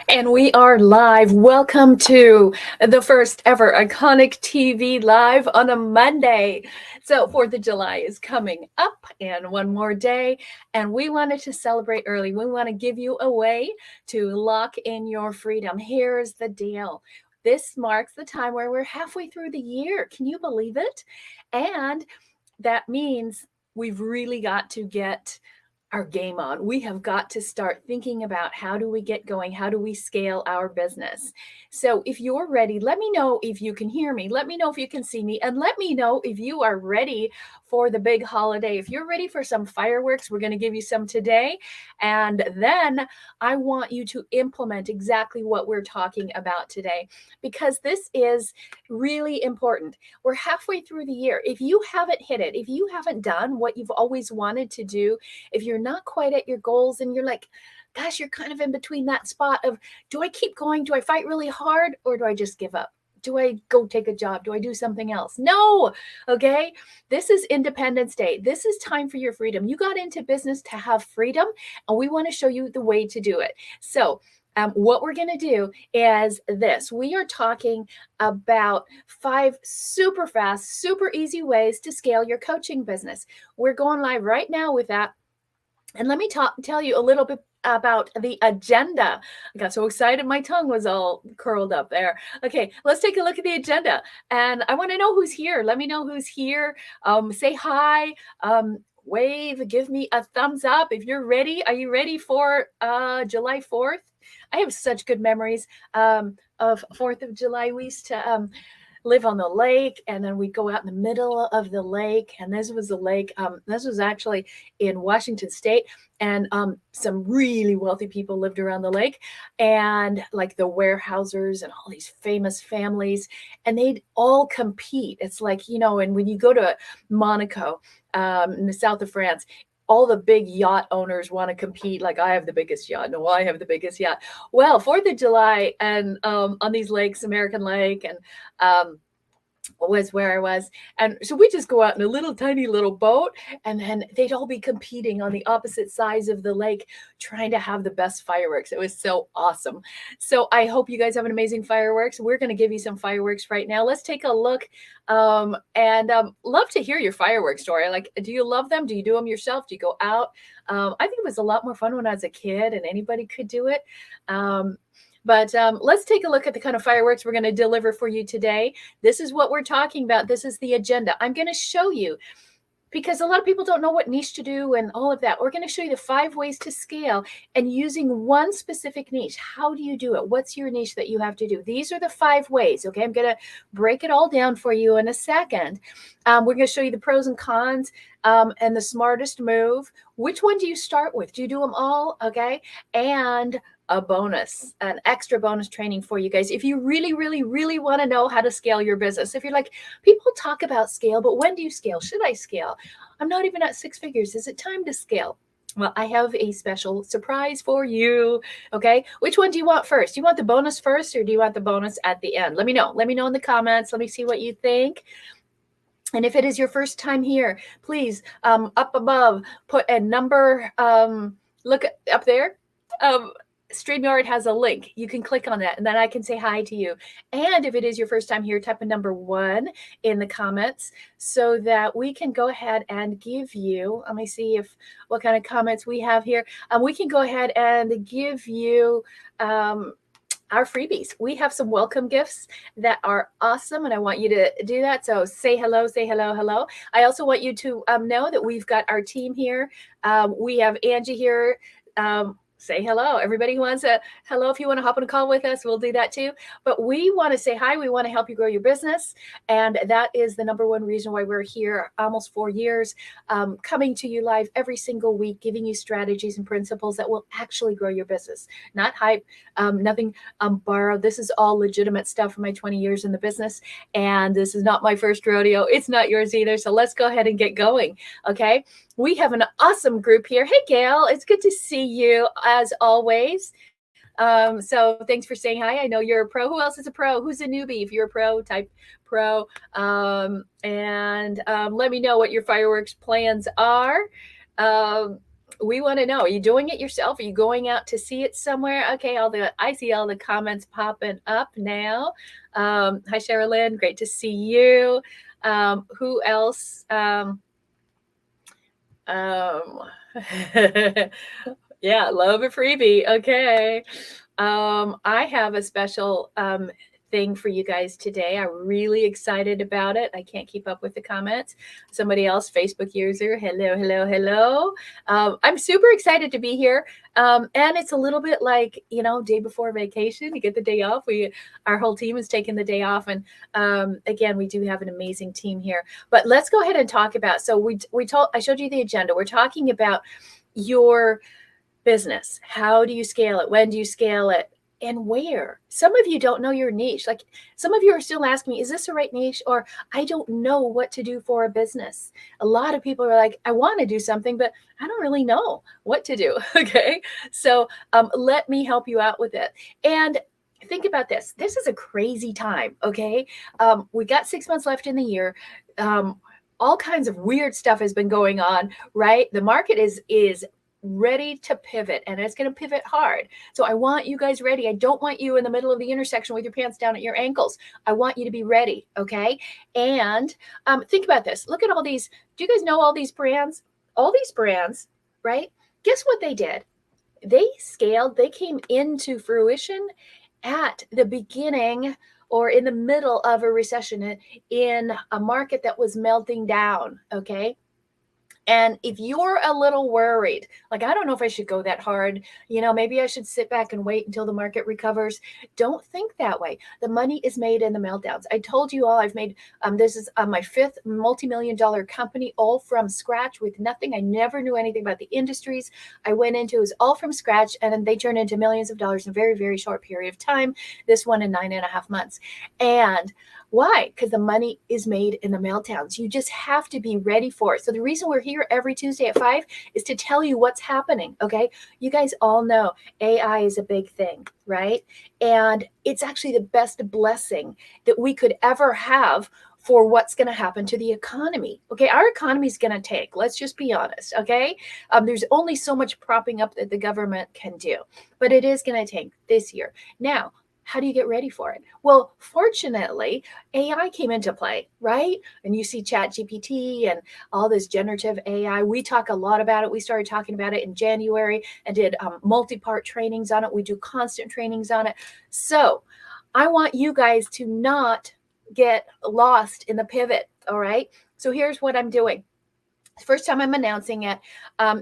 And we are live. Welcome to the first ever Iconic TV Live on a Monday. So 4th of July is coming up and one more day. And we wanted to celebrate early. We want to give you a way to lock in your freedom. Here's the deal. This marks the time where we're halfway through the year. Can you believe it? And that means we've really got to get our game on. We have got to start thinking about how do we get going? How do we scale our business? So if you're ready, let me know if you can hear me. Let me know if you can see me. And let me know if you are ready for the big holiday. If you're ready for some fireworks, we're going to give you some today. And then I want you to implement exactly what we're talking about today, because this is really important. We're halfway through the year. If you haven't hit it, if you haven't done what you've always wanted to do, if you're not quite at your goals and you're like, gosh, you're kind of in between that spot of, do I keep going? Do I fight really hard? Or do I just give up? Do I go take a job? Do I do something else? No. Okay. This is Independence Day. This is time for your freedom. You got into business to have freedom, and we want to show you the way to do it. So what we're going to do is this. We are talking about 5 super fast, super easy ways to scale your coaching business. We're going live right now with that. And let me tell you a little bit about the agenda. I got so excited, my tongue was all curled up there. Okay, let's take a look at the agenda. And I want to know who's here. Let me know who's here. Say hi. Wave, give me a thumbs up if you're ready. Are you ready for July 4th? I have such good memories of 4th of July. We used to live on the lake, and then we go out in the middle of the lake. And this was the lake. This was actually in Washington State, and some really wealthy people lived around the lake, and like the Warehousers and all these famous families, and they'd all compete. It's like, and when you go to Monaco, in the south of France, all the big yacht owners want to compete. Like, I have the biggest yacht. No, I have the biggest yacht. Well, 4th of July and on these lakes, American Lake and was where I was. And so we just go out in a little tiny little boat, and then they'd all be competing on the opposite sides of the lake, trying to have the best fireworks. It was so awesome. So I hope you guys have an amazing fireworks. We're going to give you some fireworks right now. Let's take a look. And love to hear your fireworks story. Like, do you love them? Do you do them yourself? Do you go out? I think it was a lot more fun when I was a kid and anybody could do it. But let's take a look at the kind of fireworks we're going to deliver for you today. This is what we're talking about. This is the agenda. I'm going to show you, because a lot of people don't know what niche to do and all of that. We're going to show you the 5 ways to scale, and using one specific niche. How do you do it? What's your niche that you have to do? These are the 5 ways. Okay, I'm going to break it all down for you in a second. We're going to show you the pros and cons and the smartest move. Which one do you start with? Do you do them all? Okay, and a bonus, an extra bonus training for you guys. If you really, really, really want to know how to scale your business, if you're like, people talk about scale, but when do you scale? Should I scale? I'm not even at 6 figures. Is it time to scale? Well, I have a special surprise for you. Okay. Which one do you want first? Do you want the bonus first, or do you want the bonus at the end? Let me know. Let me know in the comments. Let me see what you think. And if it is your first time here, please, up above, put a number, look up there. StreamYard has a link. You can click on that, and then I can say hi to you. And if it is your first time here, type a number 1 in the comments so that we can go ahead and give you, let me see what kind of comments we have here. We can go ahead and give you our freebies. We have some welcome gifts that are awesome, and I want you to do that. So say hello, hello. I also want you to know that we've got our team here. We have Angie here. Say hello. Everybody who wants a hello, if you want to hop on a call with us, we'll do that too. But we want to say hi. We want to help you grow your business. And that is the number 1 reason why we're here almost 4 years, coming to you live every single week, giving you strategies and principles that will actually grow your business. Not hype, nothing borrowed. This is all legitimate stuff from my 20 years in the business. And this is not my first rodeo. It's not yours either. So let's go ahead and get going. Okay. We have an awesome group here. Hey, Gail, it's good to see you as always. So thanks for saying hi. I know you're a pro. Who else is a pro? Who's a newbie? If you're a pro, type pro. And let me know what your fireworks plans are. We want to know, are you doing it yourself? Are you going out to see it somewhere? Okay, I see all the comments popping up now. Hi, Sherilyn, great to see you. Who else? Yeah, love a freebie. Okay. I have a special thing for you guys today. I'm really excited about it. I can't keep up with the comments. Somebody else, Facebook user, hello, hello, hello. I'm super excited to be here. And it's a little bit like, day before vacation, you get the day off. Our whole team is taking the day off. And again, we do have an amazing team here. But let's go ahead and talk about, so I showed you the agenda. We're talking about your business. How do you scale it? When do you scale it? And where? Some of you don't know your niche. Like some of you are still asking me, is this the right niche? Or I don't know what to do for a business. A lot of people are like, I want to do something, but I don't really know what to do. Okay. So let me help you out with it. And think about this. This is a crazy time. Okay. We got 6 months left in the year. All kinds of weird stuff has been going on, right? The market is ready to pivot, and it's going to pivot hard. So I want you guys ready. I don't want you in the middle of the intersection with your pants down at your ankles. I want you to be ready. Okay. And think about this. Look at all these. Do you guys know all these brands? All these brands, right? Guess what they did? They scaled, they came into fruition at the beginning or in the middle of a recession in a market that was melting down. Okay. And if you're a little worried, like, I don't know if I should go that hard, maybe I should sit back and wait until the market recovers. Don't think that way. The money is made in the meltdowns. I told you all I've made, this is my fifth multi-million-dollar company, all from scratch with nothing. I never knew anything about the industries I went into. It was all from scratch. And then they turned into millions of dollars in a very, very short period of time. This one in 9.5 months. And why? Because the money is made in the meltdowns. You just have to be ready for it. So the reason we're here every Tuesday at 5 is to tell you what's happening. Okay. You guys all know AI is a big thing, right? And it's actually the best blessing that we could ever have for what's going to happen to the economy. Okay. Our economy is going to take, let's just be honest. Okay. There's only so much propping up that the government can do, but it is going to take this year. Now, how do you get ready for it? Well, fortunately, AI came into play, right? And you see ChatGPT and all this generative AI. We talk a lot about it. We started talking about it in January and did multi-part trainings on it. We do constant trainings on it. So I want you guys to not get lost in the pivot, all right? So here's what I'm doing. First time I'm announcing it.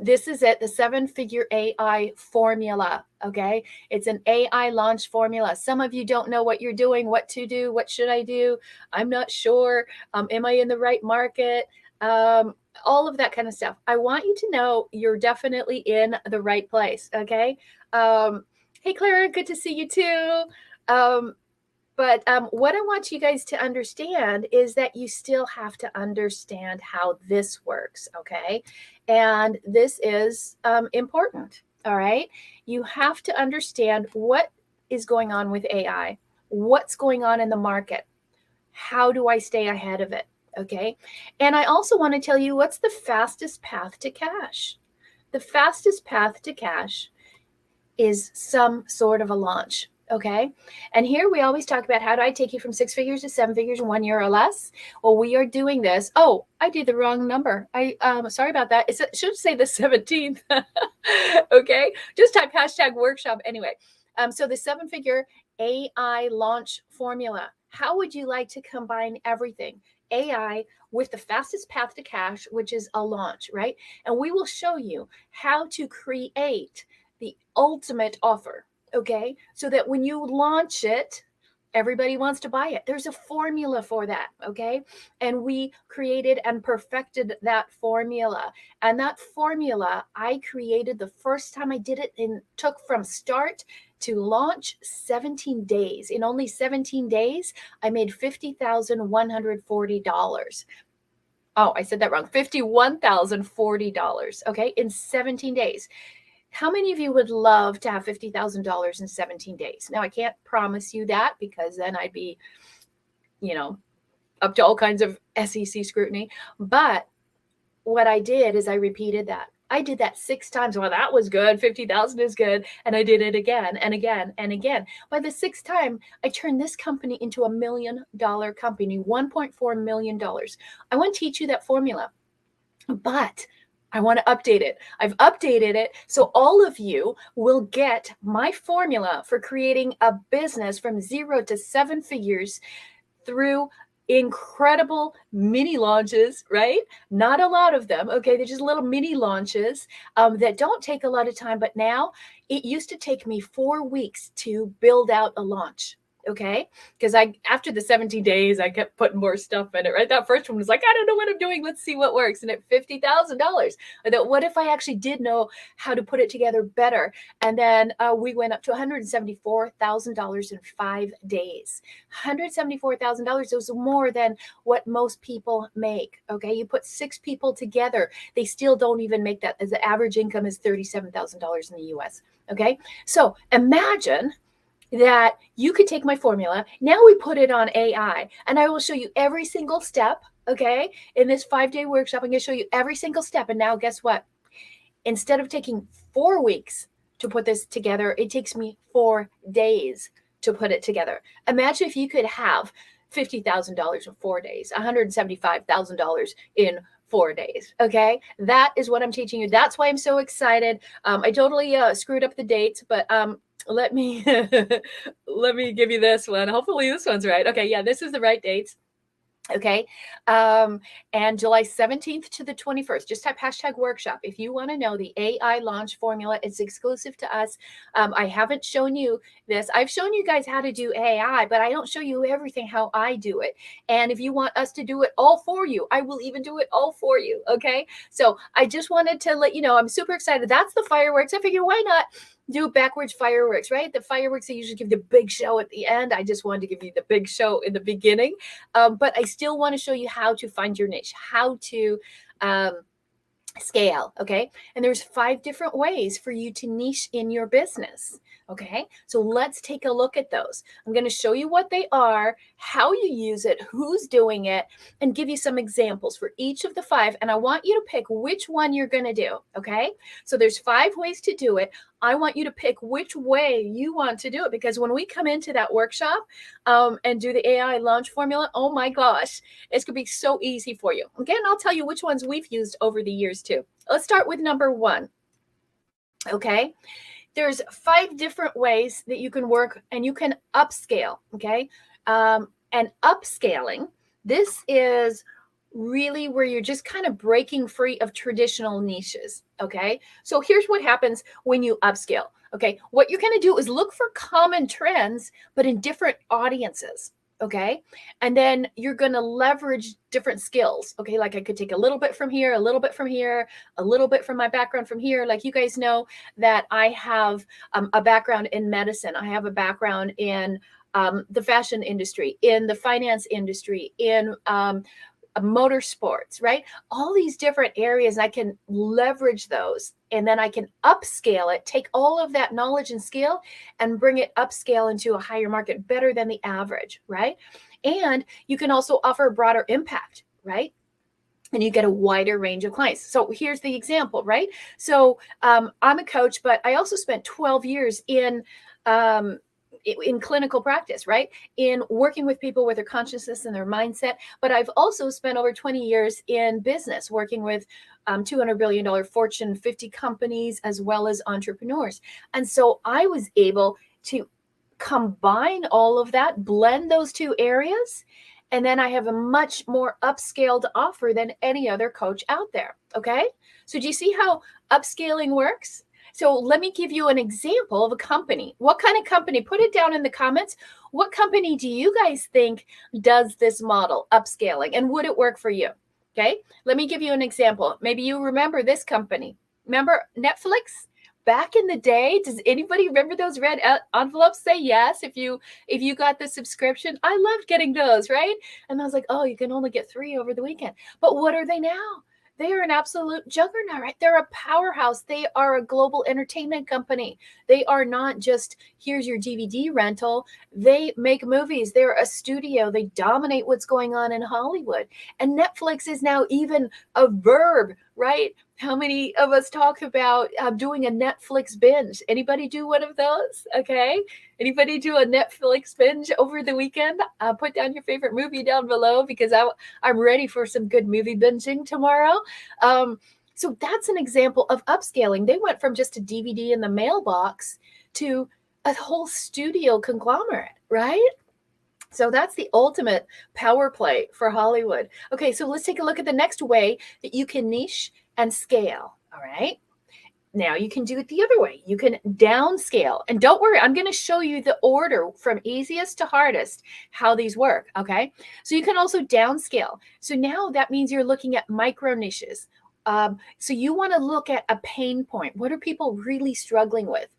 This is it, the 7-figure AI formula. Okay. It's an AI launch formula. Some of you don't know what you're doing, what to do, what should I do? I'm not sure. Am I in the right market? All of that kind of stuff. I want you to know you're definitely in the right place. Okay. Hey, Clara, good to see you too. But what I want you guys to understand is that you still have to understand how this works, okay? And this is important, all right? You have to understand what is going on with AI, what's going on in the market, how do I stay ahead of it, okay? And I also want to tell you what's the fastest path to cash. The fastest path to cash is some sort of a launch. Okay. And here we always talk about how do I take you from 6 figures to 7 figures in 1 year or less? Well, we are doing this. Oh, I did the wrong number. Sorry about that. It should say the 17th. Okay. Just type #workshop anyway. So the 7-figure AI launch formula. How would you like to combine everything? AI with the fastest path to cash, which is a launch, right? And we will show you how to create the ultimate offer. Okay. So that when you launch it, everybody wants to buy it. There's a formula for that. Okay. And we created and perfected that formula. And that formula I created the first time I did it and took from start to launch 17 days. In only 17 days, I made $50,140. Oh, I said that wrong. $51,040. Okay. In 17 days. How many of you would love to have $50,000 in 17 days? Now, I can't promise you that because then I'd be, you know, up to all kinds of SEC scrutiny. But what I did is I repeated that. I did that 6 times. Well, that was good. 50,000 is good. And I did it again and again and again. By the 6th time, I turned this company into $1 million company, $1.4 million. I want to teach you that formula, but I want to update it. I've updated it so all of you will get my formula for creating a business from 0 to 7 figures through incredible mini launches, right? Not a lot of them. Okay. They're just little mini launches that don't take a lot of time. But now it used to take me 4 weeks to build out a launch. Okay. Because after the 17 days, I kept putting more stuff in it, right? That first one was like, I don't know what I'm doing. Let's see what works. And at $50,000, I thought, what if I actually did know how to put it together better? And then we went up to $174,000 in 5 days. $174,000 was more than what most people make. Okay. You put 6 people together, they still don't even make that, as the average income is $37,000 in the US. Okay. So imagine that you could take my formula. Now we put it on AI, and I will show you every single step. Okay. In this 5-day workshop, I'm going to show you every single step. And now guess what? Instead of taking 4 weeks to put this together, it takes me 4 days to put it together. Imagine if you could have $50,000 in 4 days, $175,000 in 4 days. Okay. That is what I'm teaching you. That's why I'm so excited. I totally screwed up the dates, but let me let me give you this one. Hopefully this one's right. Okay. Yeah, this is the right dates. Okay. And July 17th to the 21st, just type #workshop. If you want to know the AI launch formula, it's exclusive to us. I haven't shown you this. I've shown you guys how to do AI, but I don't show you everything how I do it. And if you want us to do it all for you, I will even do it all for you. Okay. So I just wanted to let you know, I'm super excited. That's the fireworks. I figure why not do backwards fireworks, right? The fireworks, they usually give the big show at the end. I just wanted to give you the big show in the beginning. But I still want to show you how to find your niche, how to scale. Okay. And there's 5 different ways for you to niche in your business. Okay. So let's take a look at those. I'm going to show you what they are, how you use it, who's doing it, and give you some examples for each of the 5. And I want you to pick which one you're going to do. Okay. So there's 5 ways to do it. I want you to pick which way you want to do it, because when we come into that workshop and do the AI launch formula, oh my gosh, it's going to be so easy for you. Again, I'll tell you which ones we've used over the years too. Let's start with number 1. Okay. There's 5 different ways that you can work and you can upscale. Okay. And upscaling, this is really where you're just kind of breaking free of traditional niches. Okay. So here's what happens when you upscale. Okay. What you're going to do is look for common trends, but in different audiences. Okay. And then you're going to leverage different skills. Okay. Like I could take a little bit from here, a little bit from here, a little bit from my background from here. Like you guys know that I have a background in medicine. I have a background in the fashion industry, in the finance industry, in motorsports, right? All these different areas, I can leverage those, and then I can upscale it, take all of that knowledge and skill and bring it upscale into a higher market, better than the average, right? And you can also offer a broader impact, right? And you get a wider range of clients. So here's the example, right? So I'm a coach, but I also spent 12 years in clinical practice, right? In working with people with their consciousness and their mindset. But I've also spent over 20 years in business, working with $200 billion Fortune 50 companies, as well as entrepreneurs. And so I was able to combine all of that, blend those 2 areas. And then I have a much more upscaled offer than any other coach out there. Okay. So do you see how upscaling works? So let me give you an example of a company. What kind of company? Put it down in the comments. What company do you guys think does this model, upscaling, and would it work for you? Okay, let me give you an example. Maybe you remember this company. Remember Netflix? Back in the day, does anybody remember those red envelopes? Say yes if you got the subscription. I loved getting those, right? And I was like, oh, you can only get 3 over the weekend. But what are they now? They are an absolute juggernaut, right? They're a powerhouse. They are a global entertainment company. They are not just here's your DVD rental. They make movies. They're a studio. They dominate what's going on in Hollywood. And Netflix is now even a verb, right? How many of us talk about doing a Netflix binge? Anybody do one of those? Okay. Anybody do a Netflix binge over the weekend? Put down your favorite movie down below because I'm ready for some good movie binging tomorrow. So that's an example of upscaling. They went from just a DVD in the mailbox to a whole studio conglomerate, right? So that's the ultimate power play for Hollywood. Okay, so let's take a look at the next way that you can niche and scale. All right. Now you can do it the other way. You can downscale. And don't worry, I'm going to show you the order from easiest to hardest, how these work. Okay. So you can also downscale. So now that means you're looking at micro niches. So you want to look at a pain point. What are people really struggling with?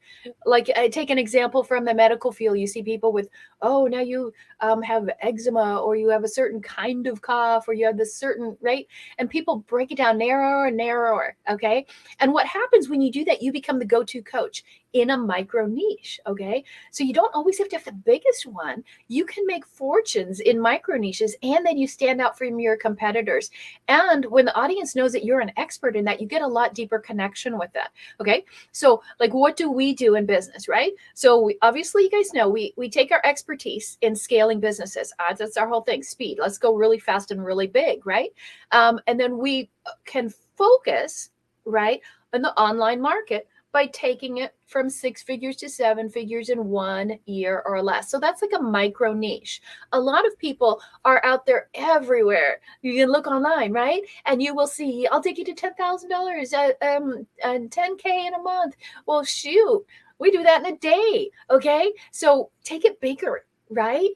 Like I take an example from the medical field. You see people with, oh, now you have eczema, or you have a certain kind of cough, or you have this certain, right? And people break it down narrower and narrower. Okay. And what happens when you do that, you become the go-to coach in a micro niche. Okay. So you don't always have to have the biggest one. You can make fortunes in micro niches, and then you stand out from your competitors. And when the audience knows that you're an expert in that, you get a lot deeper connection with that. Okay. So like, what do we do in business, right? So we, obviously, you guys know, we take our expertise in scaling businesses. That's our whole thing, speed. Let's go really fast and really big, right? And then we can focus, right, on the online market by taking it from 6 figures to 7 figures in 1 year or less. So that's like a micro niche. A lot of people are out there everywhere. You can look online, right? And you will see, I'll take you to $10,000 and 10K in a month. Well, shoot, we do that in a day. Okay. So take it bigger, right?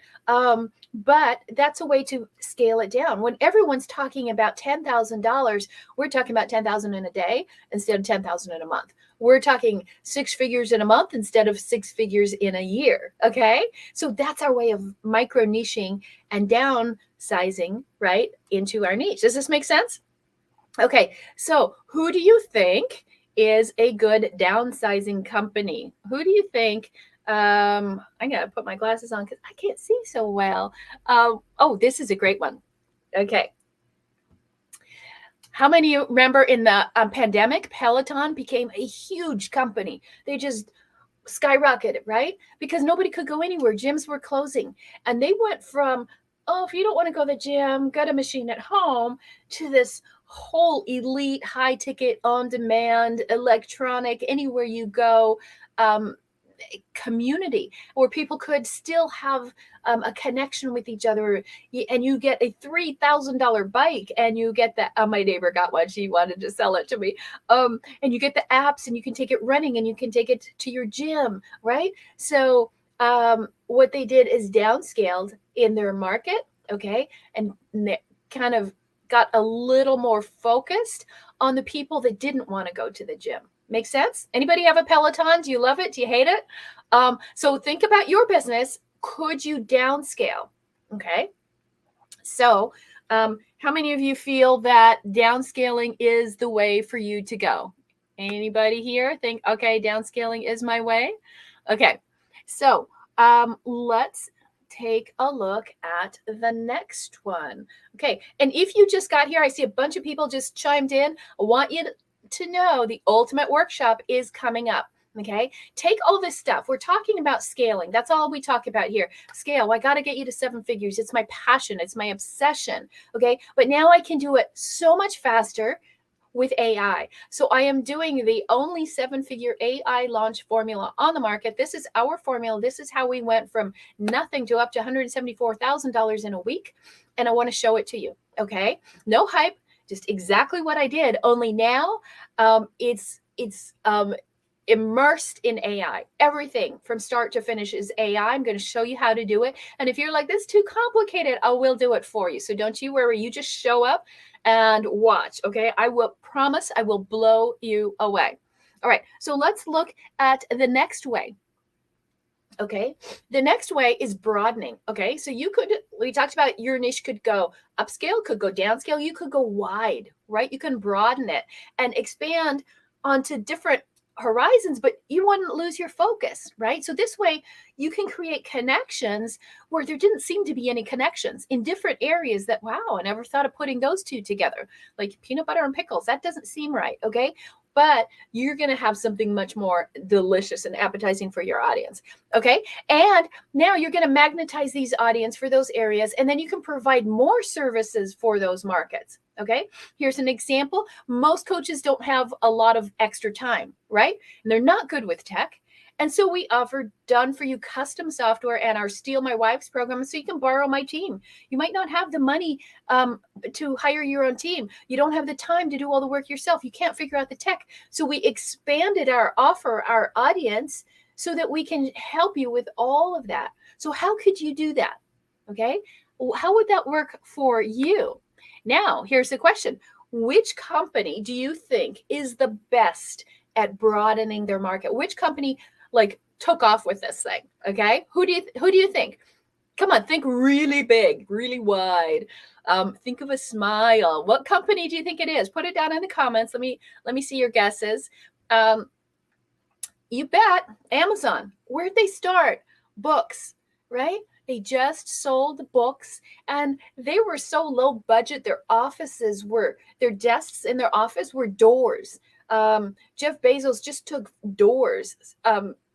But that's a way to scale it down. When everyone's talking about $10,000, we're talking about 10,000 in a day instead of 10,000 in a month. We're talking 6 figures in a month instead of 6 figures in a year. Okay. So that's our way of micro niching and downsizing, right, into our niche. Does this make sense? Okay. So who do you think is a good downsizing company? Who do you think? I'm going to put my glasses on because I can't see so well. Oh, this is a great one. Okay. How many of you remember in the pandemic, Peloton became a huge company? They just skyrocketed, right? Because nobody could go anywhere. Gyms were closing. And they went from, oh, if you don't want to go to the gym, get a machine at home, to this whole elite, high ticket, on demand, electronic, anywhere you go, community where people could still have a connection with each other. And you get a $3,000 bike, and you get that. My neighbor got one. She wanted to sell it to me. And you get the apps, and you can take it running, and you can take it to your gym, right? So what they did is downscaled in their market, okay, and kind of got a little more focused on the people that didn't want to go to the gym. Make sense? Anybody have a Peloton? Do you love it? Do you hate it? So think about your business. Could you downscale? Okay. So how many of you feel that downscaling is the way for you to go? Anybody here think, okay, downscaling is my way? Okay. So let's take a look at the next one. Okay. And if you just got here, I see a bunch of people just chimed in. I want you to know the ultimate workshop is coming up. Okay. Take all this stuff. We're talking about scaling. That's all we talk about here. Scale. I got to get you to 7 figures. It's my passion. It's my obsession. Okay. But now I can do it so much faster with AI. So I am doing the only 7-figure AI launch formula on the market. This is our formula. This is how we went from nothing to up to $174,000 in a week. And I want to show it to you. Okay. No hype. Just exactly what I did. Only now it's immersed in AI. Everything from start to finish is AI. I'm going to show you how to do it. And if you're like, this is too complicated, I will do it for you. So don't you worry. You just show up and watch. Okay. I will promise I will blow you away. All right. So let's look at the next way. Okay. The next way is broadening. Okay. So we talked about your niche could go upscale, could go downscale, you could go wide, right? You can broaden it and expand onto different horizons, but you wouldn't lose your focus, right? So this way you can create connections where there didn't seem to be any connections in different areas that, wow, I never thought of putting those two together, like peanut butter and pickles. That doesn't seem right. Okay. But you're going to have something much more delicious and appetizing for your audience. Okay. And now you're going to magnetize these audience for those areas, and then you can provide more services for those markets. Okay. Here's an example. Most coaches don't have a lot of extra time, right? And they're not good with tech. And so we offer done for you custom software and our Steal My Wife's program, so you can borrow my team. You might not have the money to hire your own team. You don't have the time to do all the work yourself. You can't figure out the tech. So we expanded our offer, our audience, so that we can help you with all of that. So how could you do that? Okay. How would that work for you? Now, here's the question. Which company do you think is the best at broadening their market? Which company took off with this thing? Okay. Who do you think? Come on, think really big, really wide. Think of a smile. What company do you think it is? Put it down in the comments. Let me see your guesses. You bet. Amazon. Where'd they start? Books, right? They just sold books, and they were so low budget. Their desks in their office were doors. Jeff Bezos just took doors,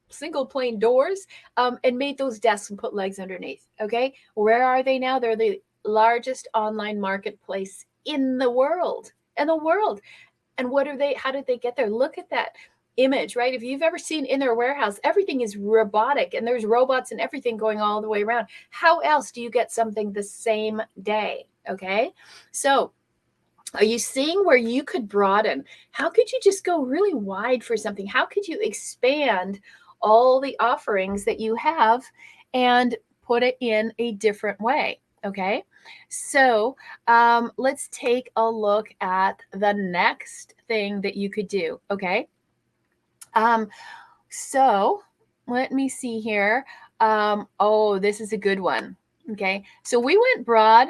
single plane doors, and made those desks and put legs underneath. Okay. Where are they now? They're the largest online marketplace in the world. And what are they? How did they get there? Look at that image, right? If you've ever seen in their warehouse, everything is robotic and there's robots and everything going all the way around. How else do you get something the same day? Okay. So are you seeing where you could broaden? How could you just go really wide for something? How could you expand all the offerings that you have and put it in a different way? Okay. So let's take a look at the next thing that you could do. Okay. So let me see here. This is a good one. Okay. So we went broad.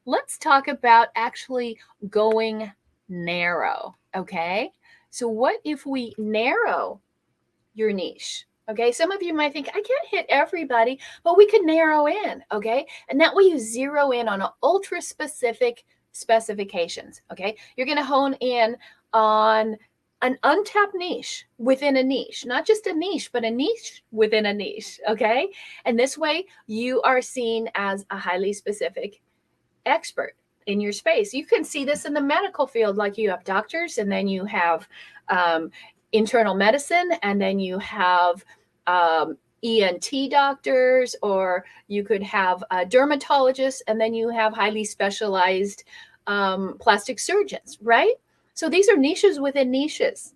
Let's talk about actually going narrow. Okay. So what if we narrow your niche? Okay. Some of you might think, I can't hit everybody, but we could narrow in. Okay. And that way you zero in on ultra specific specifications. Okay. You're going to hone in on an untapped niche within a niche, not just a niche, but a niche within a niche. Okay. And this way you are seen as a highly specific expert in your space. You can see this in the medical field, like you have doctors, and then you have internal medicine, and then you have ENT doctors, or you could have dermatologists, and then you have highly specialized plastic surgeons, right? So these are niches within niches.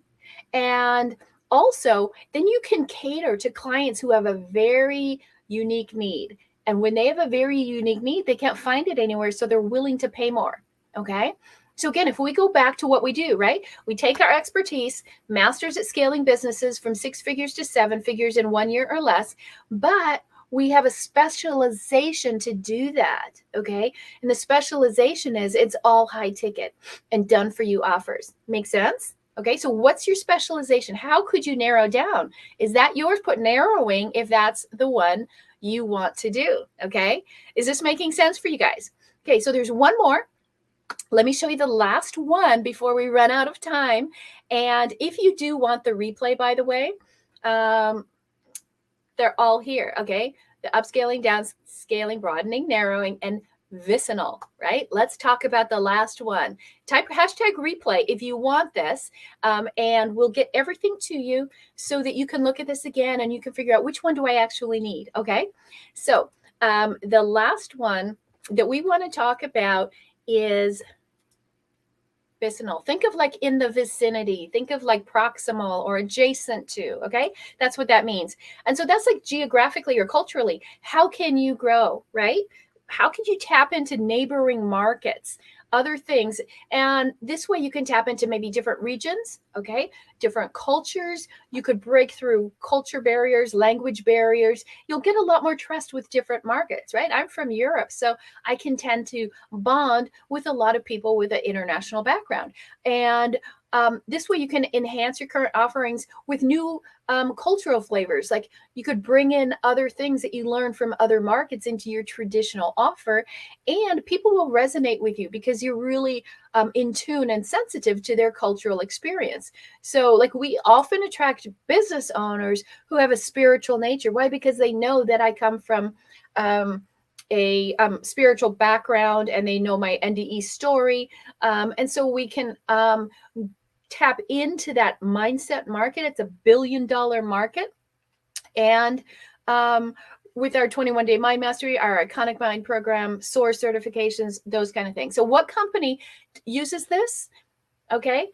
And also, then you can cater to clients who have a very unique need. And when they have a very unique need, they can't find it anywhere, so they're willing to pay more. Okay. So again, if we go back to what we do, right? We take our expertise, masters at scaling businesses from 6 figures to 7 figures in 1 year or less, but we have a specialization to do that. Okay. And the specialization is it's all high ticket and done for you offers. Make sense? Okay. So what's your specialization? How could you narrow down? Is that yours? Put narrowing if that's the one you want to do. Okay. Is this making sense for you guys? Okay. So there's one more. Let me show you the last one before we run out of time. And if you do want the replay, by the way, they're all here. Okay. The upscaling, downscaling, broadening, narrowing, and vicinal, right? Let's talk about the last one. Type hashtag replay if you want this, and we'll get everything to you so that you can look at this again and you can figure out which one do I actually need. Okay. So the last one that we want to talk about is vicinal. Think of like in the vicinity. Think of like proximal or adjacent to. Okay. That's what that means. And so that's like geographically or culturally. How can you grow, right? How can you tap into neighboring markets? other things. And this way you can tap into maybe different regions, okay, different cultures. You could break through culture barriers, language barriers. You'll get a lot more trust with different markets, right? I'm from Europe, so I can tend to bond with a lot of people with an international background. And this way you can enhance your current offerings with new cultural flavors. Like you could bring in other things that you learn from other markets into your traditional offer, and people will resonate with you because you're really in tune and sensitive to their cultural experience. So, like, we often attract business owners who have a spiritual nature. Why? Because they know that I come from a spiritual background, and they know my NDE story. And so we can tap into that mindset market. It's $1 billion market. And with our 21-day mind mastery, our iconic mind program, SOAR certifications, those kind of things. So what company uses this? Okay.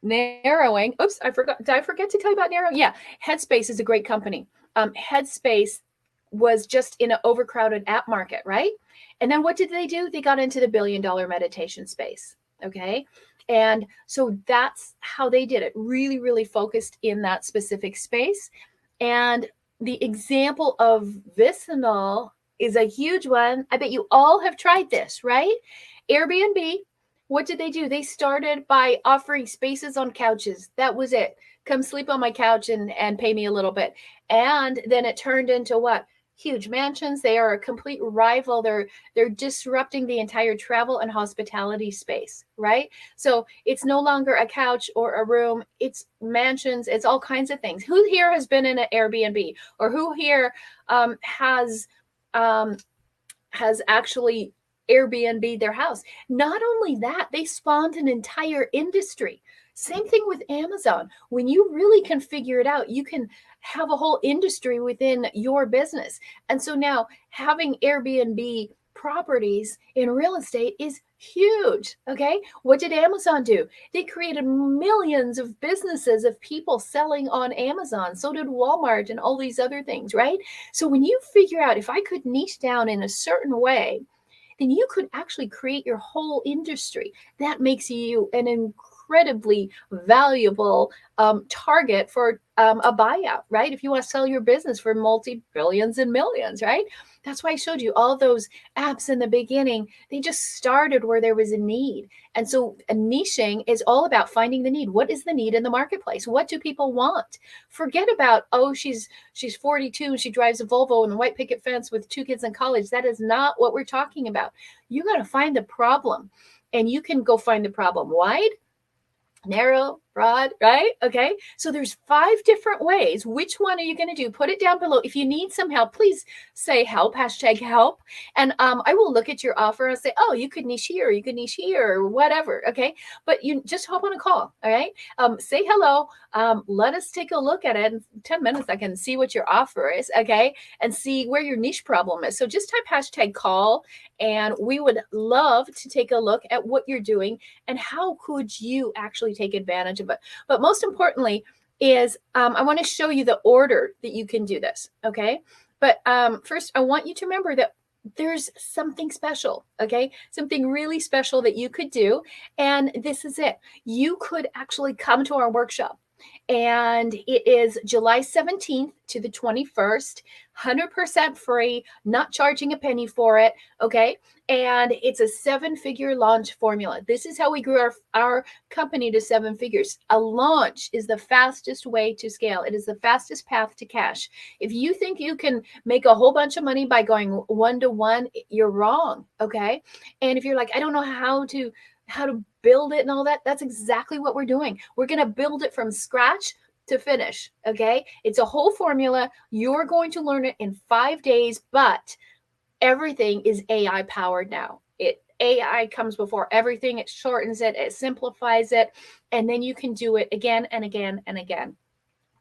Narrowing. Oops, I forgot. Did I forget to tell you about narrowing? Yeah. Headspace is a great company. Headspace was just in an overcrowded app market, right? And then what did they do? They got into the $1 billion meditation space. Okay. And so that's how they did it. Really, really focused in that specific space. And the example of Vicinal is a huge one. I bet you all have tried this, right? Airbnb, what did they do? They started by offering spaces on couches. That was it. Come sleep on my couch and pay me a little bit. And then it turned into what? Huge mansions. They are a complete rival. They're disrupting the entire travel and hospitality space, right? So it's no longer a couch or a room. It's mansions. It's all kinds of things. Who here has been in an Airbnb, or who here has actually Airbnb their house? Not only that, they spawned an entire industry. Same thing with Amazon. When you really can figure it out, you can have a whole industry within your business. And so now having Airbnb properties in real estate is huge. Okay. What did Amazon do? They created millions of businesses of people selling on Amazon. So did Walmart and all these other things, right? So when you figure out, if I could niche down in a certain way, then you could actually create your whole industry. That makes you an incredibly valuable target for a buyout, right? If you want to sell your business for multi-billions and millions, right? That's why I showed you all those apps in the beginning. They just started where there was a need. And so niching is all about finding the need. What is the need in the marketplace? What do people want? Forget about, oh, she's 42 and she drives a Volvo and a white picket fence with 2 kids in college. That is not what we're talking about. You got to find the problem, and you can go find the problem wide, narrow, broad, right? Okay. So there's 5 different ways. Which one are you going to do? Put it down below. If you need some help, please say help, #help. And I will look at your offer and say, oh, you could niche here, you could niche here, or whatever. Okay. But you just hop on a call. All right. Say hello. Let us take a look at it. In 10 minutes, I can see what your offer is. Okay. And see where your niche problem is. So just type #call, and we would love to take a look at what you're doing and how could you actually take advantage of it. But most importantly is I want to show you the order that you can do this. Okay. But first, I want you to remember that there's something special. Okay. Something really special that you could do. And this is it. You could actually come to our workshop. And it is July 17th to the 21st, 100% free, not charging a penny for it. Okay. And it's a 7-figure launch formula. This is how we grew our company to 7 figures. A launch is the fastest way to scale. It is the fastest path to cash. If you think you can make a whole bunch of money by going 1-to-1, you're wrong. Okay. And if you're like, I don't know how to build it and all that, that's exactly what we're doing. We're going to build it from scratch to finish. Okay. It's a whole formula. You're going to learn it in 5 days, but everything is AI powered now. AI comes before everything. It shortens it, it simplifies it, and then you can do it again and again and again.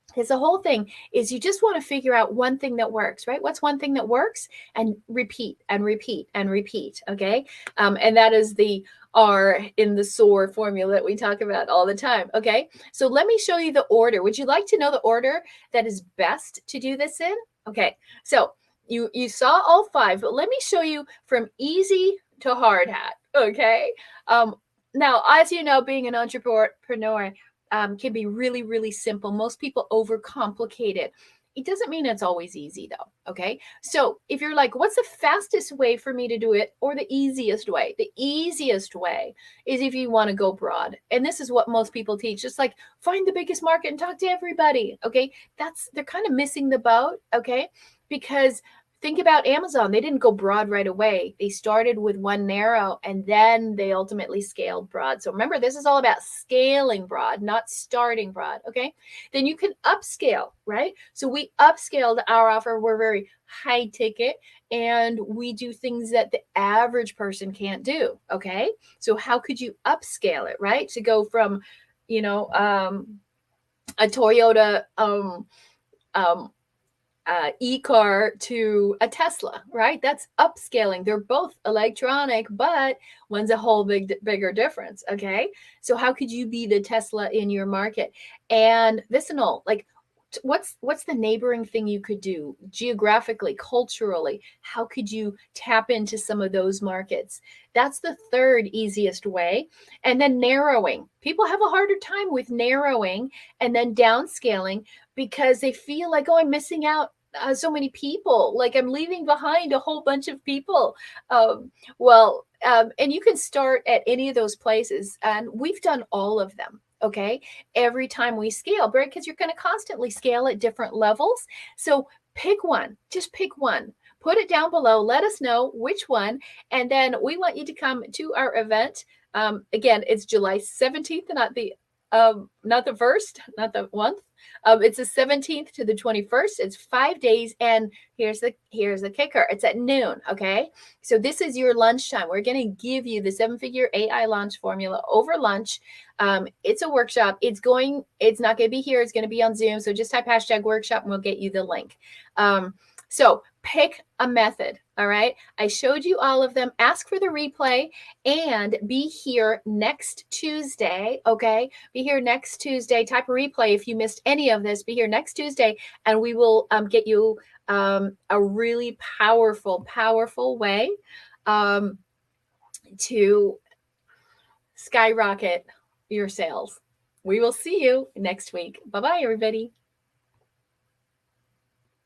Because the whole thing is you just want to figure out one thing that works, right? What's one thing that works? And repeat and repeat and repeat. Okay. And that is the R in the SOAR formula that we talk about all the time. Okay. So let me show you the order. Would you like to know the order that is best to do this in? Okay. So you saw all 5, but let me show you from easy to hard hat. Okay. Now, as you know, being an entrepreneur can be really, really simple. Most people overcomplicate it. It doesn't mean it's always easy, though. Okay. So if you're like, what's the fastest way for me to do it or the easiest way? The easiest way is if you want to go broad. And this is what most people teach. Just like find the biggest market and talk to everybody. Okay. They're kind of missing the boat. Okay. Because think about Amazon. They didn't go broad right away. They started with one narrow and then they ultimately scaled broad. So remember, this is all about scaling broad, not starting broad. Okay. Then you can upscale, right? So we upscaled our offer. We're very high ticket and we do things that the average person can't do. Okay. So how could you upscale it, right? To go from, a Toyota, um, e-car to a Tesla, right? That's upscaling. They're both electronic, but one's a whole bigger difference. Okay. So how could you be the Tesla in your market? And listen, all like what's the neighboring thing you could do geographically, culturally? How could you tap into some of those markets? That's the third easiest way. And then narrowing. People have a harder time with narrowing and then downscaling because they feel like, oh, I'm missing out so many people, like I'm leaving behind a whole bunch of people. And you can start at any of those places, and we've done all of them. Okay, every time we scale, right? Because you're going to constantly scale at different levels. So pick one, just pick one. Put it down below. Let us know which one, and then we want you to come to our event. Again, it's July 17th, not the 1st, not the 1st. It's the 17th to the 21st. It's 5 days. And here's the kicker. It's at noon. Okay. So this is your lunchtime. We're going to give you the 7-figure AI launch formula over lunch. It's a workshop. It's not going to be here. It's going to be on Zoom. So just type #workshop and we'll get you the link. So pick a method. All right. I showed you all of them. Ask for the replay and be here next Tuesday. Okay. Be here next Tuesday. Type a replay if you missed any of this. Be here next Tuesday and we will get you a really powerful way to skyrocket your sales. We will see you next week. Bye-bye, everybody.